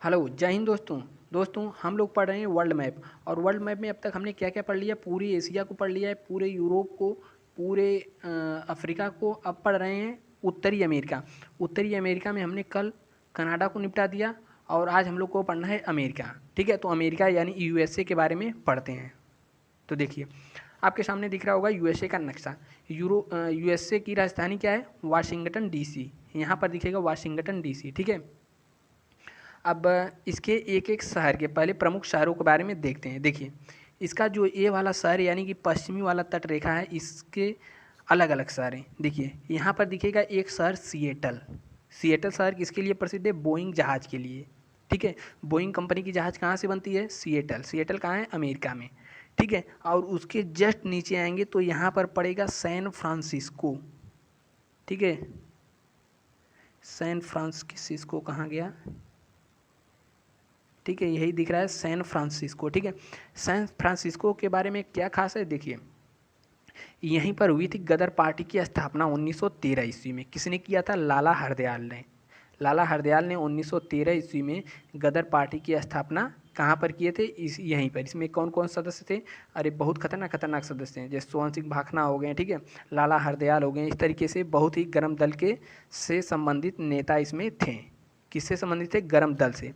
Hello, जय हिंद दोस्तों। दोस्तों हम लोग पढ़ रहे हैं वर्ल्ड मैप। और वर्ल्ड मैप में अब तक हमने क्या क्या पढ़ लिया, पूरी एशिया को पढ़ लिया है, पूरे यूरोप को, पूरे अफ्रीका को। अब पढ़ रहे हैं उत्तरी अमेरिका। उत्तरी अमेरिका में हमने कल कनाडा को निपटा दिया और आज हम लोग को पढ़ना है अमेरिका। ठीक है, तो अमेरिका यानी यूएसए के बारे में पढ़ते हैं। तो देखिए, आपके सामने दिख रहा होगा यूएसए का नक्शा। यूएसए की राजधानी क्या है? Washington DC. यहाँ पर दिखेगा वाशिंगटन डीसी। ठीक है, अब इसके एक एक शहर के पहले प्रमुख शहरों के बारे में देखते हैं। देखिए, इसका जो ये वाला शहर यानी कि पश्चिमी वाला तट रेखा है, इसके अलग अलग शहर हैं। देखिए, यहाँ पर दिखेगा एक शहर सिएटल। सिएटल शहर किसके लिए प्रसिद्ध है? बोइंग जहाज़ के लिए। ठीक है, बोइंग कंपनी की जहाज़ कहाँ से बनती है? सिएटल। सिएटल कहाँ है? अमेरिका में। ठीक है, और उसके जस्ट नीचे आएंगे तो यहाँ पर पड़ेगा सैन फ्रांसिस्को। ठीक है, सैन फ्रांसिस्को कहाँ गया? ठीक है, यही दिख रहा है सैन फ्रांसिस्को। ठीक है, सैन फ्रांसिस्को के बारे में क्या खास है? देखिए, यहीं पर हुई थी गदर पार्टी की स्थापना 1913 ईस्वी में। किसने किया था? लाला हरदयाल ने। लाला हरदयाल ने 1913 ईस्वी में गदर पार्टी की स्थापना कहाँ पर किए थे? इस यहीं पर। इसमें कौन कौन सदस्य थे? अरे बहुत खतरनाक खतरनाक सदस्य हैं, जैसे सोहन सिंह भाखना हो गए, ठीक है, लाला हरदयाल हो गए। इस तरीके से बहुत ही गर्म दल के से संबंधित नेता इसमें थे। किससे संबंधित थे? गर्म दल से।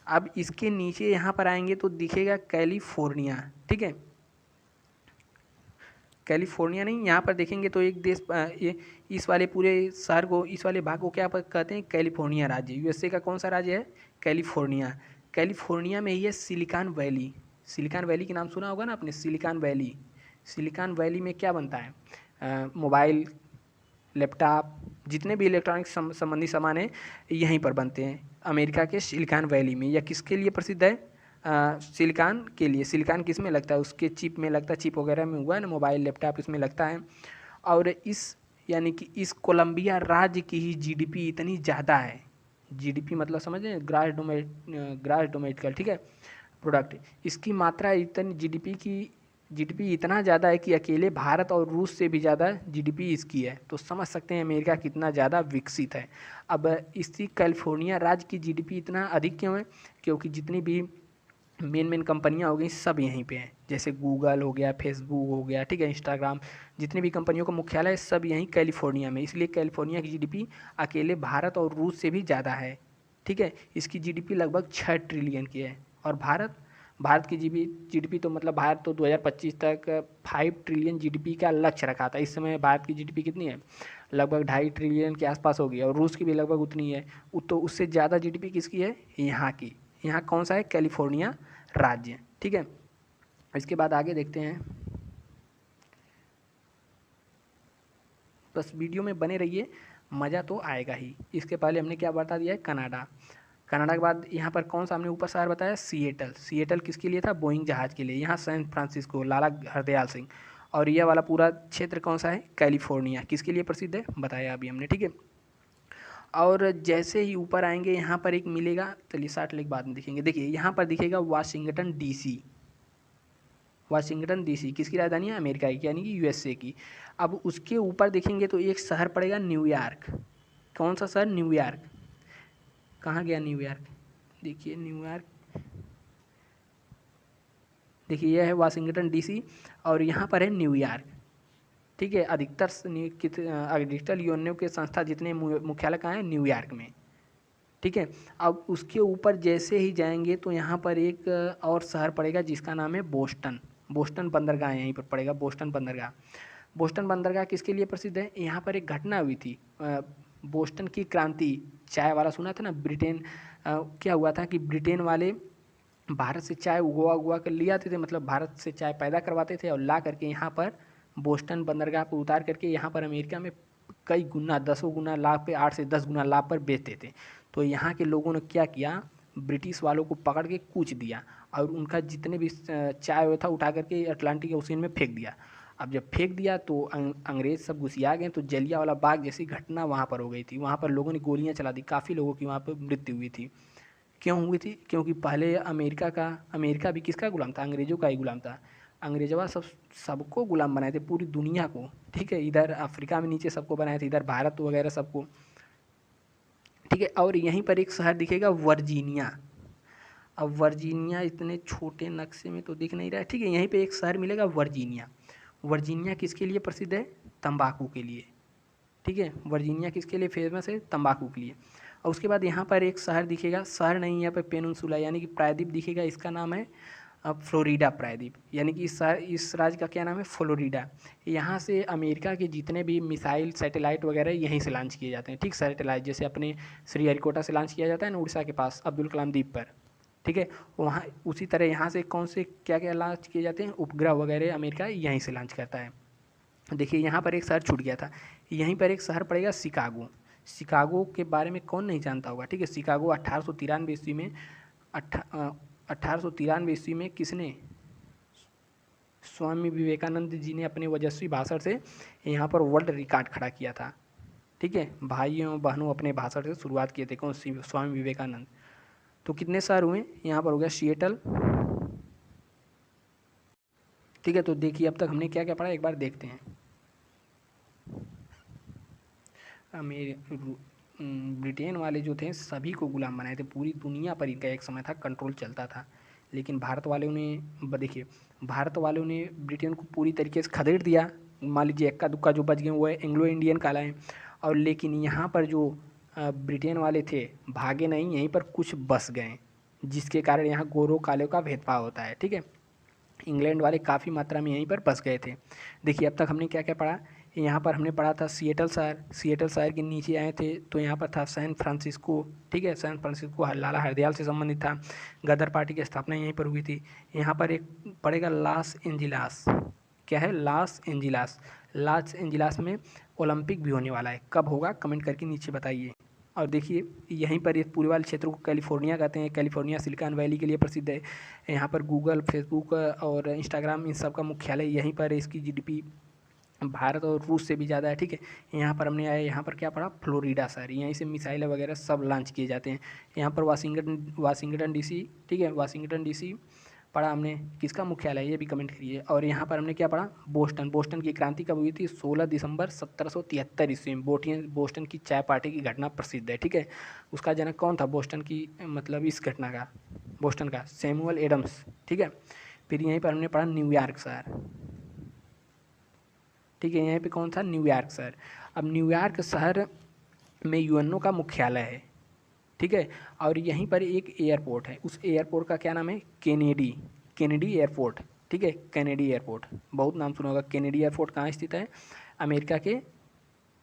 अब इसके नीचे यहाँ पर आएंगे तो दिखेगा कैलिफोर्निया। ठीक है, कैलिफोर्निया नहीं, यहाँ पर देखेंगे तो एक देश ये इस वाले पूरे शहर को, इस वाले भाग को क्या कहते हैं? कैलिफोर्निया राज्य। यूएसए का कौन सा राज्य है? कैलिफोर्निया। कैलिफोर्निया में ही है सिलिकॉन वैली। सिलिकॉन वैली के नाम सुना होगा ना आपने, सिलिकॉन वैली। सिलिकॉन वैली में क्या बनता है? मोबाइल, लैपटॉप, जितने भी इलेक्ट्रॉनिक संबंधी सामान हैं यहीं पर बनते हैं, अमेरिका के सिलिकॉन वैली में। यह किसके लिए प्रसिद्ध है? सिलिकॉन के लिए। सिलिकॉन किस में लगता है? उसके चिप में लगता है, चिप वगैरह में हुआ है ना, मोबाइल लैपटॉप इसमें लगता है। और इस यानी कि इस कोलंबिया राज्य की ही जीडीपी इतनी ज़्यादा है। जीडीपी मतलब समझ रहे हैं? ग्रास डोमेस्टिकल, ठीक है, प्रोडक्ट। इसकी मात्रा इतनी जीडीपी इतना ज़्यादा है कि अकेले भारत और रूस से भी ज़्यादा जीडीपी इसकी है। तो समझ सकते हैं अमेरिका कितना ज़्यादा विकसित है। अब इसी कैलिफोर्निया राज्य की जीडीपी इतना अधिक क्यों है? क्योंकि जितनी भी मेन कंपनियां हो गई सब यहीं पे हैं, जैसे गूगल हो गया, फेसबुक हो गया, ठीक है, इंस्टाग्राम, जितनी भी कंपनियों का मुख्यालय है सब यहीं कैलिफोर्निया में। इसलिए कैलिफोर्निया की जीडीपी अकेले भारत और रूस से भी ज़्यादा है। ठीक है, इसकी जीडीपी लगभग 6 ट्रिलियन की है। और भारत की जीडीपी तो मतलब भारत तो 2025 तक 5 ट्रिलियन जीडीपी का लक्ष्य रखा था। इस समय भारत की जीडीपी कितनी है? लगभग 2.5 ट्रिलियन के आसपास होगी, और रूस की भी लगभग उतनी है। तो उससे ज़्यादा जीडीपी किसकी है? यहाँ की। यहाँ कौन सा है? कैलिफोर्निया राज्य। ठीक है, इसके बाद आगे देखते हैं। बस वीडियो में बने रहिए, मज़ा तो आएगा ही। इसके पहले हमने क्या बता दिया है? कनाडा। कनाडा के बाद यहाँ पर कौन सा हमने ऊपर शहर बताया? सिएटल। सिएटल किसके लिए था? बोइंग जहाज़ के लिए। यहाँ सैन फ्रांसिस्को, लाला हरदयाल सिंह। और यह वाला पूरा क्षेत्र कौन सा है? कैलिफोर्निया। किसके लिए प्रसिद्ध है? बताया अभी हमने। ठीक है, और जैसे ही ऊपर आएंगे यहाँ पर एक मिलेगा, चलिए 60 बाद में दिखेंगे। देखिए, यहाँ पर दिखेगा वाशिंगटन डीसी। वाशिंगटन डीसी किसकी राजधानी है? अमेरिका की, यानी कि यूएसए की। अब उसके ऊपर देखेंगे तो एक शहर पड़ेगा न्यूयॉर्क। कौन सा शहर? न्यूयॉर्क। कहाँ गया न्यूयॉर्क? देखिए न्यूयॉर्क, देखिए यह है वाशिंगटन डीसी और यहाँ पर है न्यूयॉर्क। ठीक है, अधिकतर यूएनओ के संस्था जितने मुख्यालय कहाँ हैं? न्यूयॉर्क में। ठीक है, अब उसके ऊपर जैसे ही जाएंगे तो यहाँ पर एक और शहर पड़ेगा जिसका नाम है बोस्टन। बोस्टन बंदरगाह यहीं पर पड़ेगा, बोस्टन बंदरगाह। बोस्टन बंदरगाह किसके लिए प्रसिद्ध है? यहाँ पर एक घटना हुई थी, बोस्टन की क्रांति। चाय वाला सुना था ना? ब्रिटेन, क्या हुआ था कि ब्रिटेन वाले भारत से चाय उगवा उगवा कर ले आते थे, मतलब भारत से चाय पैदा करवाते थे और ला करके यहाँ पर बोस्टन बंदरगाह पर उतार करके यहाँ पर अमेरिका में कई गुना, 10 गुना लाभ पे, 8 से 10 गुना लाभ पर बेचते थे। तो यहाँ के लोगों ने क्या किया? ब्रिटिश वालों को पकड़ के कूच दिया और उनका जितने भी चाय था उठा करके अटलांटिक ओशियन में फेंक दिया। अब जब फेंक दिया तो अंग्रेज सब घुसिया गए। तो जलियांवाला बाग जैसी घटना वहाँ पर हो गई थी। वहाँ पर लोगों ने गोलियाँ चला दी, काफ़ी लोगों की वहाँ पर मृत्यु हुई थी। क्यों हुई थी? क्योंकि पहले अमेरिका भी किसका गुलाम था? अंग्रेज़ों का ही गुलाम था। अंग्रेजवा सबको गुलाम बनाए थे, पूरी दुनिया को। ठीक है, इधर अफ्रीका में नीचे सबको बनाए थे, इधर भारत वगैरह सबको। ठीक है, और यहीं पर एक शहर दिखेगा वर्जीनिया। अब वर्जीनिया इतने छोटे नक्शे में तो दिख नहीं रहा है, ठीक है। यहीं पे एक शहर मिलेगा वर्जीनिया। वर्जीनिया किसके लिए प्रसिद्ध है? तंबाकू के लिए, ठीक है। वर्जीनिया किसके लिए फेमस है? तंबाकू के लिए। और उसके बाद यहाँ पर एक शहर दिखेगा, शहर नहीं, यहाँ पर पेनिनसुला यानी कि प्रायद्वीप दिखेगा, इसका नाम है फ्लोरिडा प्रायद्वीप, यानी कि इस राज्य का क्या नाम है? फ्लोरिडा। यहाँ से अमेरिका के जितने भी मिसाइल सैटेलाइट वगैरह यहीं से लॉन्च किए जाते हैं, ठीक। सैटेलाइट जैसे अपने श्रीहरिकोटा से लॉन्च किया जाता है ना, उड़ीसा के पास अब्दुल कलाम द्वीप पर, ठीक है। वहाँ उसी तरह यहाँ से कौन से क्या क्या लॉन्च किए जाते हैं? उपग्रह वगैरह अमेरिका यहीं से लॉन्च करता है। देखिए यहाँ पर एक शहर छूट गया था, यहीं पर एक शहर पड़ेगा शिकागो। शिकागो के बारे में कौन नहीं जानता होगा, ठीक है। शिकागो 1893 ईस्वी में 1893 ईस्वी में किसने? स्वामी विवेकानंद जी ने अपने ओजस्वी भाषण से यहाँ पर वर्ल्ड रिकॉर्ड खड़ा किया था, ठीक है। भाइयों बहनों अपने भाषण से शुरुआत किए थे कौन? स्वामी विवेकानंद। तो कितने शहर हुए यहाँ पर? हो गया सिएटल, ठीक है। तो देखिए अब तक हमने क्या क्या पढ़ा, एक बार देखते हैं। ब्रिटेन वाले जो थे सभी को गुलाम बनाए थे, पूरी दुनिया पर इनका एक समय था कंट्रोल चलता था। लेकिन भारत वालों ने, देखिए भारत वालों ने ब्रिटेन को पूरी तरीके से खदेड़ दिया। मान लीजिए इक्का दुक्का जो बच गए वो है एंग्लो इंडियन कहलाए। और लेकिन यहाँ पर जो ब्रिटेन वाले थे भागे नहीं, यहीं पर कुछ बस गए, जिसके कारण यहाँ गोरों कालों का भेदभाव होता है, ठीक है। इंग्लैंड वाले काफ़ी मात्रा में यहीं पर बस गए थे। देखिए अब तक हमने क्या क्या पढ़ा। यहाँ पर हमने पढ़ा था सिएटल शहर, सिएटल शहर के नीचे आए थे तो यहाँ पर था सैन फ्रांसिस्को, ठीक है। सैन फ्रांसिस्को लाला हरदयाल से संबंधित था, गदर पार्टी की स्थापना यहीं पर हुई थी। यहाँ पर एक पड़ेगा लॉस एंजिलास, क्या है? लॉस एंजिलास। लॉस एंजिलास में ओलंपिक भी होने वाला है, कब होगा कमेंट करके नीचे बताइए। और देखिए यहीं पर इस पूरे वाले क्षेत्र को कैलिफोर्निया कहते हैं। कैलिफोर्निया सिलिकॉन वैली के लिए प्रसिद्ध है। यहाँ पर गूगल, फेसबुक और इंस्टाग्राम इन सब का मुख्यालय यहीं पर है। इसकी जीडीपी भारत और रूस से भी ज़्यादा है, ठीक है। यहाँ पर हमने आया, यहाँ पर क्या पढ़ा? फ्लोरिडा शहर, यहीं से मिसाइल वगैरह सब लॉन्च किए जाते हैं। यहाँ पर वाशिंगटन डीसी, ठीक है। वाशिंगटन डीसी पढ़ा हमने, किसका मुख्यालय है ये भी कमेंट करिए। और यहाँ पर हमने क्या पढ़ा? बोस्टन। बोस्टन की क्रांति कब हुई थी? 16 दिसंबर 1773 ईस्वी में। बोस्टन की चाय पार्टी की घटना प्रसिद्ध है, ठीक है। उसका जनक कौन था बोस्टन की, मतलब इस घटना का, बोस्टन का? सैमुअल एडम्स, ठीक है। फिर यहीं पर हमने पढ़ा न्यूयॉर्क शहर, ठीक है। यहाँ पे कौन था? न्यूयॉर्क शहर। अब न्यूयॉर्क शहर में यूएनओ का मुख्यालय है, ठीक है। और यहीं पर एक एयरपोर्ट है, उस एयरपोर्ट का क्या नाम है? केनेडी एयरपोर्ट, ठीक है। केनेडी एयरपोर्ट बहुत नाम सुना होगा। केनेडी एयरपोर्ट कहाँ स्थित है? अमेरिका के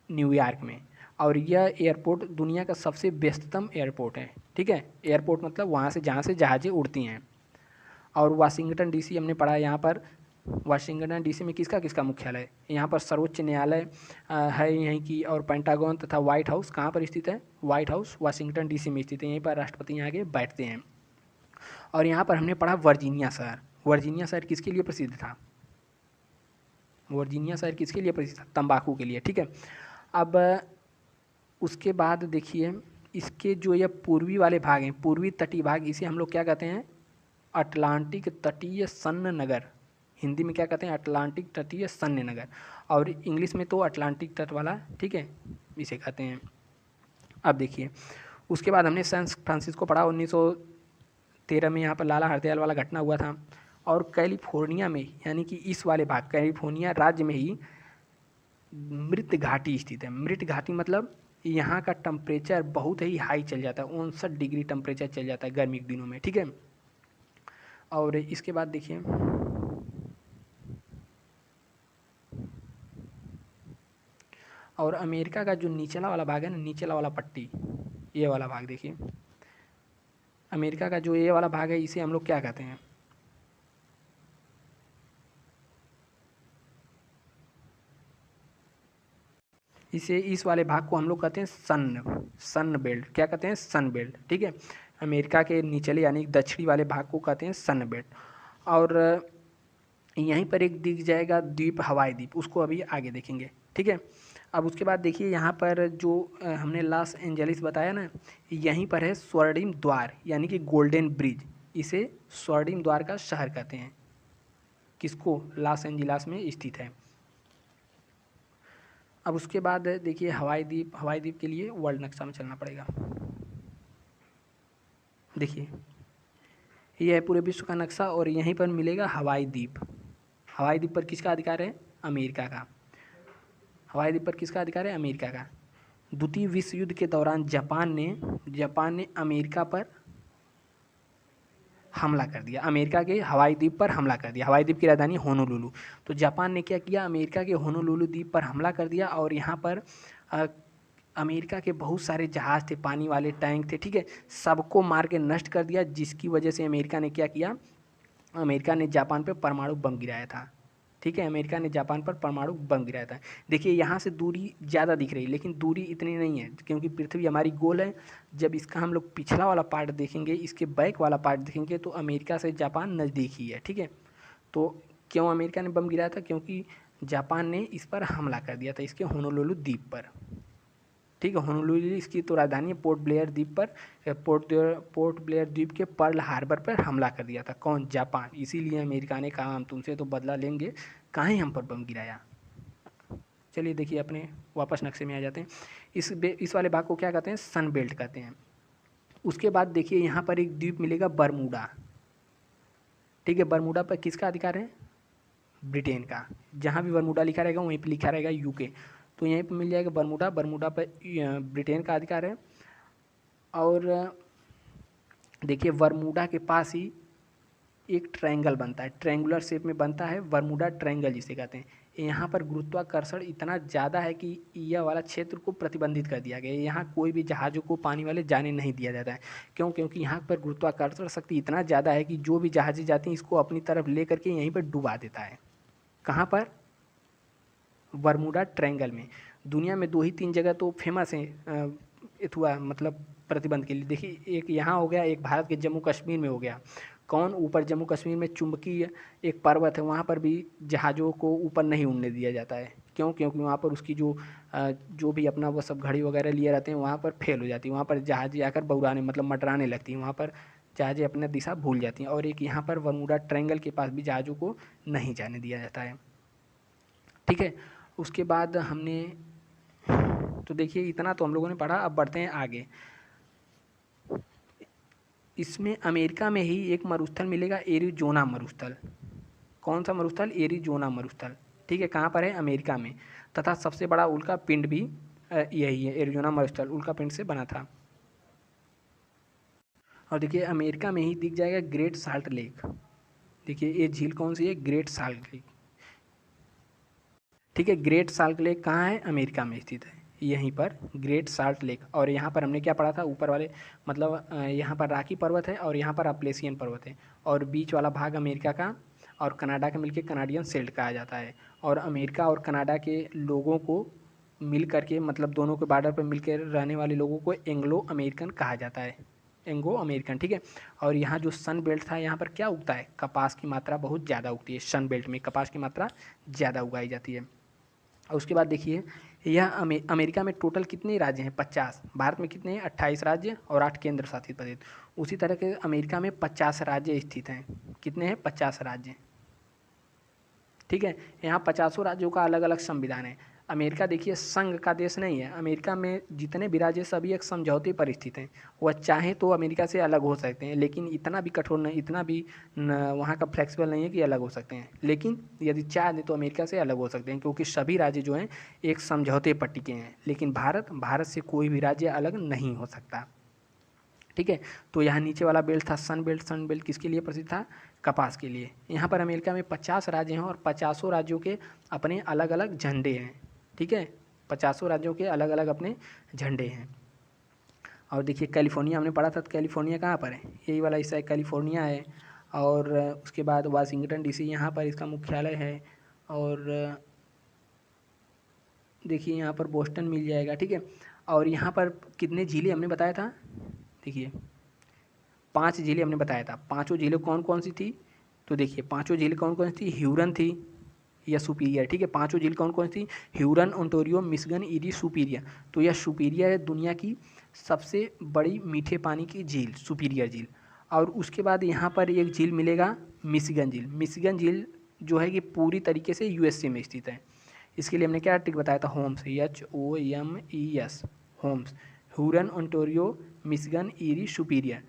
न्यूयॉर्क में। और यह एयरपोर्ट दुनिया का सबसे व्यस्ततम एयरपोर्ट है, ठीक है। एयरपोर्ट मतलब वहाँ से जहाँ से जहाज़ें उड़ती हैं। और वाशिंगटन डीसी हमने पढ़ा, यहाँ पर वाशिंगटन डीसी में किसका किसका मुख्यालय है? यहाँ पर सर्वोच्च न्यायालय है यहीं की, और पेंटागन तथा व्हाइट हाउस कहाँ पर स्थित है? व्हाइट हाउस वाशिंगटन डीसी में स्थित है, यहीं पर राष्ट्रपति यहाँ के बैठते हैं। और यहाँ पर हमने पढ़ा वर्जीनिया शहर। वर्जीनिया शहर किसके लिए प्रसिद्ध था? वर्जीनिया शहर किसके लिए प्रसिद्ध था? तंबाकू के लिए, ठीक है। अब उसके बाद देखिए इसके जो ये पूर्वी वाले भाग हैं, पूर्वी तटीय भाग, इसे हम लोग क्या कहते हैं? अटलांटिक तटीय सन्य नगर। हिंदी में क्या कहते हैं? अटलांटिक तटीय सन्य नगर। और इंग्लिश में तो अटलांटिक तट वाला, ठीक है, इसे कहते हैं। अब देखिए उसके बाद हमने सैन फ्रांसिस्को पढ़ा, 1913 में यहाँ पर लाला हरदयाल वाला घटना हुआ था। और कैलिफोर्निया में, यानी कि इस वाले भाग कैलिफोर्निया राज्य में ही मृत घाटी स्थित है। मृत घाटी मतलब यहाँ का टेम्परेचर बहुत ही हाई चल जाता है, 59 डिग्री टेम्परेचर चल जाता है गर्मी के दिनों में, ठीक है। और इसके बाद देखिए और अमेरिका का जो निचला वाला भाग है ना, निचला वाला पट्टी, ये वाला भाग देखिए, अमेरिका का जो ये वाला भाग है इसे हम लोग क्या कहते हैं? इसे, इस वाले भाग को हम लोग कहते हैं सन बेल्ट। क्या कहते हैं? सन बेल्ट, ठीक है। अमेरिका के निचले यानी दक्षिणी वाले भाग को कहते हैं सन बेल्ट। और यहीं पर एक दिख जाएगा द्वीप, हवाई द्वीप, उसको अभी आगे देखेंगे, ठीक है। अब उसके बाद देखिए यहाँ पर जो हमने लॉस एंजलिस बताया ना, यहीं पर है स्वर्णिम द्वार यानी कि गोल्डन ब्रिज। इसे स्वर्णिम द्वार का शहर कहते हैं, किसको? लॉस एंजिल्स में स्थित है। अब उसके बाद देखिए हवाई द्वीप, हवाई द्वीप के लिए वर्ल्ड नक्शा में चलना पड़ेगा। देखिए ये है पूरे विश्व का नक्शा और यहीं पर मिलेगा हवाई द्वीप। हवाई द्वीप पर किसका अधिकार है? अमेरिका का। हवाई द्वीप पर किसका अधिकार है? अमेरिका का। द्वितीय विश्व युद्ध के दौरान जापान ने अमेरिका पर हमला कर दिया। अमेरिका के हवाई द्वीप पर हमला कर दिया। हवाई द्वीप की राजधानी होनोलुलु। तो जापान ने क्या किया? अमेरिका के होनोलुलु द्वीप पर हमला कर दिया और यहाँ पर अमेरिका के बहुत सारे जहाज़ थे, पानी वाले टैंक थे, ठीक है, सबको मार के नष्ट कर दिया, जिसकी वजह से अमेरिका ने क्या किया? अमेरिका ने जापान पर परमाणु बम गिराया था। ठीक है, अमेरिका ने जापान पर परमाणु बम गिराया था। देखिए यहाँ से दूरी ज़्यादा दिख रही है, लेकिन दूरी इतनी नहीं है क्योंकि पृथ्वी हमारी गोल है। जब इसका हम लोग पिछला वाला पार्ट देखेंगे, इसके बैक वाला पार्ट देखेंगे, तो अमेरिका से जापान नज़दीक ही है। ठीक है, तो क्यों अमेरिका ने बम गिराया था? क्योंकि जापान ने इस पर हमला कर दिया था, इसके होनोलुलु द्वीप पर। ठीक है, होनोलुलु इसकी तो राजधानी है। पोर्ट ब्लेयर द्वीप पर पोर्ट ब्लेयर द्वीप के पर्ल हार्बर पर हमला कर दिया था। कौन? जापान। इसीलिए अमेरिका ने कहा हम तुमसे तो बदला लेंगे, काहे हम पर बम गिराया। चलिए देखिए, अपने वापस नक्शे में आ जाते हैं। इस वाले भाग को क्या कहते हैं? सन बेल्ट कहते हैं। उसके बाद देखिए यहाँ पर एक द्वीप मिलेगा बरमूडा। ठीक है, बरमूडा पर किसका अधिकार है? ब्रिटेन का। जहाँ भी बरमूडा लिखा रहेगा वहीं पर लिखा रहेगा यूके, तो यहीं पर मिल जाएगा बरमूडा। बरमूडा पर ब्रिटेन का अधिकार है। और देखिए बरमूडा के पास ही एक ट्रायंगल बनता है, ट्रायंगुलर शेप में बनता है, बरमूडा ट्रायंगल जिसे कहते हैं। यहाँ पर गुरुत्वाकर्षण इतना ज़्यादा है कि यह वाला क्षेत्र को प्रतिबंधित कर दिया गया है। यहाँ कोई भी जहाज़ों को पानी वाले जाने नहीं दिया जाता है। क्यों? क्योंकि यहाँ पर गुरुत्वाकर्षण शक्ति इतना ज़्यादा है कि जो भी जहाज़ें जाती हैं इसको अपनी तरफ ले करके यहीं पर डुबा देता है। कहाँ पर? बरमूडा ट्रायंगल में। दुनिया में 2 ही 3 जगह तो फेमस हैं इथुआ मतलब प्रतिबंध के लिए। देखिए एक यहाँ हो गया, एक भारत के जम्मू कश्मीर में हो गया। कौन? ऊपर जम्मू कश्मीर में चुंबकीय एक पर्वत है, वहाँ पर भी जहाज़ों को ऊपर नहीं उड़ने दिया जाता है। क्यों? क्योंकि वहाँ पर उसकी जो भी अपना वो सब घड़ी वगैरह लिए रहते हैं वहाँ पर फेल हो जाती है। वहाँ पर जहाज़ें आकर बौराने मतलब मंडराने लगती हैं, वहाँ पर जहाज़ें अपना दिशा भूल जाती हैं। और एक यहाँ पर बरमूडा ट्रायंगल के पास भी जहाज़ों को नहीं जाने दिया जाता है। ठीक है, उसके बाद हमने तो देखिए इतना तो हम लोगों ने पढ़ा। अब बढ़ते हैं आगे। इसमें अमेरिका में ही एक मरुस्थल मिलेगा, एरिज़ोना मरुस्थल। कौन सा मरुस्थल? एरिज़ोना मरुस्थल। ठीक है, कहाँ पर है? अमेरिका में। तथा सबसे बड़ा उल्का पिंड भी यही है, एरिज़ोना मरुस्थल उल्का पिंड से बना था। और देखिए अमेरिका में ही दिख जाएगा ग्रेट साल्ट लेक। देखिए ये झील कौन सी है? Great salt lake. ठीक है, ग्रेट साल्ट लेक कहाँ है? अमेरिका में स्थित है, यहीं पर ग्रेट साल्ट लेक। और यहाँ पर हमने क्या पढ़ा था? ऊपर वाले मतलब यहाँ पर रॉकी पर्वत है और यहाँ पर अपलेशियन पर्वत है, और बीच वाला भाग अमेरिका का और कनाडा का मिलकर कनाडियन शेल्फ कहा जाता है। और अमेरिका और कनाडा के लोगों को मिल करके मतलब दोनों के बॉर्डर पर मिलकर रहने वाले लोगों को एंग्लो अमेरिकन कहा जाता है, एंग्लो अमेरिकन। ठीक है, और यहाँ जो सन बेल्ट था यहाँ पर क्या उगता है? कपास की मात्रा बहुत ज़्यादा उगती है। सन बेल्ट में कपास की मात्रा ज़्यादा उगाई जाती है। और उसके बाद देखिए यह अमेरिका में टोटल कितने राज्य हैं? 50। भारत में कितने हैं? 28 राज्य और 8 केंद्र शासित प्रदेश। उसी तरह के अमेरिका में 50 राज्य स्थित हैं। कितने हैं? 50 राज्य। ठीक है, यहाँ 50 राज्यों का अलग अलग संविधान है। अमेरिका देखिए संघ का देश नहीं है। अमेरिका में जितने भी राज्य सभी एक समझौते पर स्थित हैं। वह चाहें तो अमेरिका से अलग हो सकते हैं, लेकिन इतना भी कठोर नहीं, इतना भी वहाँ का फ्लेक्सिबल नहीं है कि अलग हो सकते हैं। लेकिन यदि चाहें तो अमेरिका से अलग हो सकते हैं, क्योंकि सभी राज्य जो हैं एक समझौते पर टिके हैं। लेकिन भारत से कोई भी राज्य अलग नहीं हो सकता। ठीक है, तो यहाँ नीचे वाला बेल्ट था सन बेल्ट। सन बेल्ट किसके लिए प्रसिद्ध था? कपास के लिए। यहाँ पर अमेरिका में 50 राज्य हैं और 50 राज्यों के अपने अलग अलग झंडे हैं। ठीक है, 50 राज्यों के अलग अलग अपने झंडे हैं। और देखिए कैलिफोर्निया हमने पढ़ा था, तो कैलिफोर्निया कहाँ पर है? यही वाला हिस्सा है, कैलिफोर्निया है। और उसके बाद वाशिंगटन DC यहाँ पर इसका मुख्यालय है। और देखिए यहाँ पर बोस्टन मिल जाएगा। ठीक है, और यहाँ पर कितने झीलें हमने बताया था? देखिए 5 झीलें हमने बताया था। पाँचों झीलें कौन कौन सी थी? तो देखिए पाँचों झीलें कौन कौन सी थी? ह्यूरन थी या सुपीरियर। ठीक है, पाँचों झील कौन कौन सी? Huron, Ontario, Michigan, Erie, Superior. तो यह सुपीरियर है, दुनिया की सबसे बड़ी मीठे पानी की झील, सुपीरियर झील। और उसके बाद यहाँ पर एक झील मिलेगा मिशिगन झील। मिशिगन झील जो है कि पूरी तरीके से USA में स्थित है। इसके लिए हमने क्या ट्रिक बताया था? Homes, HOMES, homes. Huron, Ontario, Michigan, Erie, Superior.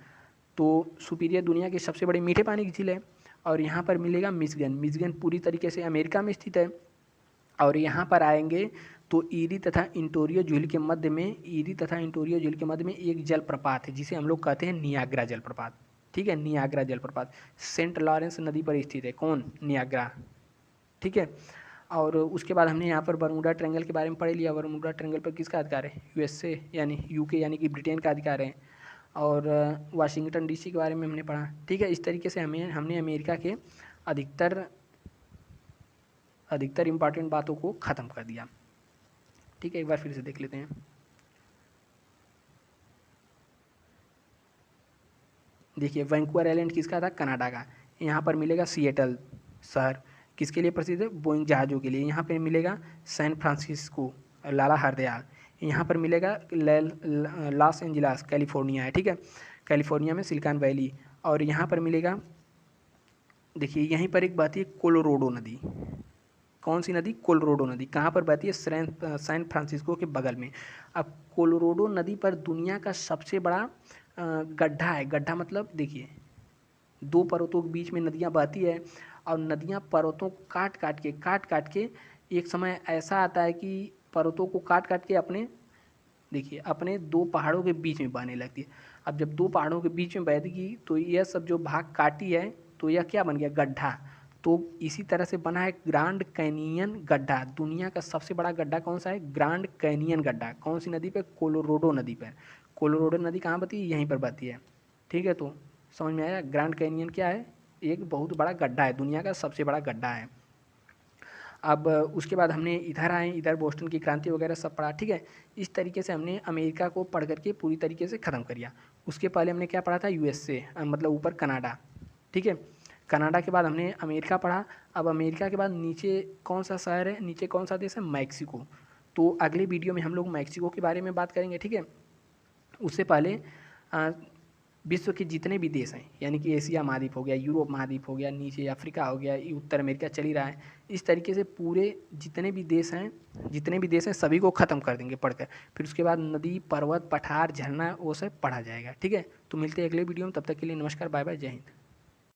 तो सुपीरियर दुनिया की सबसे बड़ी मीठे पानी की झील है। और यहाँ पर मिलेगा मिशिगन। मिशिगन पूरी तरीके से अमेरिका में स्थित है। और यहाँ पर आएंगे तो ईरी तथा इंटोरियो झील के मध्य में, ईरी तथा इंटोरियो झील के मध्य में एक जलप्रपात है जिसे हम लोग कहते हैं नियाग्रा जलप्रपात। ठीक है, नियाग्रा जलप्रपात सेंट लॉरेंस नदी पर स्थित है। कौन? नियाग्रा। ठीक है। और उसके बाद हमने यहाँ पर बरमूडा ट्रायंगल के बारे में पढ़ लिया। बरमूडा ट्रायंगल पर किसका अधिकार है? यूएसए यानी यूके यानी कि ब्रिटेन का अधिकार है। और वाशिंगटन डीसी के बारे में हमने पढ़ा। ठीक है, इस तरीके से हमने अमेरिका के अधिकतर इम्पॉर्टेंट बातों को ख़त्म कर दिया। ठीक है, एक बार फिर से देख लेते हैं। देखिए, वैंकूवर आइलैंड किसका था? कनाडा का। यहाँ पर मिलेगा सिएटल शहर, किसके लिए प्रसिद्ध है? बोइंग जहाज़ों के लिए। यहाँ पर मिलेगा सैन फ्रांसिस्को, लाला हरदयाल। यहाँ पर मिलेगा लॉस एंजिलस, कैलिफोर्निया है। ठीक है, कैलिफोर्निया में सिलिकॉन वैली। और यहाँ पर मिलेगा, देखिए यहीं पर एक बहती है कोलोराडो नदी। कौन सी नदी? कोलोराडो नदी। कहाँ पर बहती है? सैन फ्रांसिस्को के बगल में। अब कोलोराडो नदी पर दुनिया का सबसे बड़ा गड्ढा है। गड्ढा मतलब देखिए, दो पर्वतों के बीच में नदियाँ बहती है और नदियाँ पर्वतों को काट काट के एक समय ऐसा आता है कि पर्वतों को काट काट के अपने दो पहाड़ों के बीच में बहने लगती है। अब जब दो पहाड़ों के बीच में बहेगी तो यह सब जो भाग काटी है तो यह क्या बन गया? गड्ढा। तो इसी तरह से बना है ग्रांड कैनियन गड्ढा। दुनिया का सबसे बड़ा गड्ढा कौन सा है? ग्रांड कैनियन गड्ढा। कौन सी नदी पर? कोलोराडो नदी पर। कोलोराडो नदी कहाँ बहती है? यहीं पर बहती है। ठीक है, तो समझ में आया? ग्रांड कैनियन क्या है? एक बहुत बड़ा गड्ढा है, दुनिया का सबसे बड़ा गड्ढा है। अब उसके बाद हमने इधर आए, इधर बोस्टन की क्रांति वगैरह सब पढ़ा। ठीक है, इस तरीके से हमने अमेरिका को पढ़ करके पूरी तरीके से ख़त्म कर दिया। उसके पहले हमने क्या पढ़ा था? यूएसए, मतलब ऊपर कनाडा। ठीक है, कनाडा के बाद हमने अमेरिका पढ़ा। अब अमेरिका के बाद नीचे कौन सा शहर है? नीचे कौन सा देश है? मैक्सिको। तो अगले वीडियो में हम लोग मैक्सिको के बारे में बात करेंगे। ठीक है, उससे पहले विश्व के जितने भी देश हैं, यानी कि एशिया महाद्वीप हो गया, यूरोप महाद्वीप हो गया, नीचे अफ्रीका हो गया, उत्तर अमेरिका चल ही रहा है, इस तरीके से पूरे जितने भी देश हैं सभी को ख़त्म कर देंगे पढ़कर। फिर उसके बाद नदी, पर्वत, पठार, झरना वो सब पढ़ा जाएगा। ठीक है, तो मिलते हैं अगले वीडियो में। तब तक के लिए नमस्कार, बाय बाय, जय हिंद।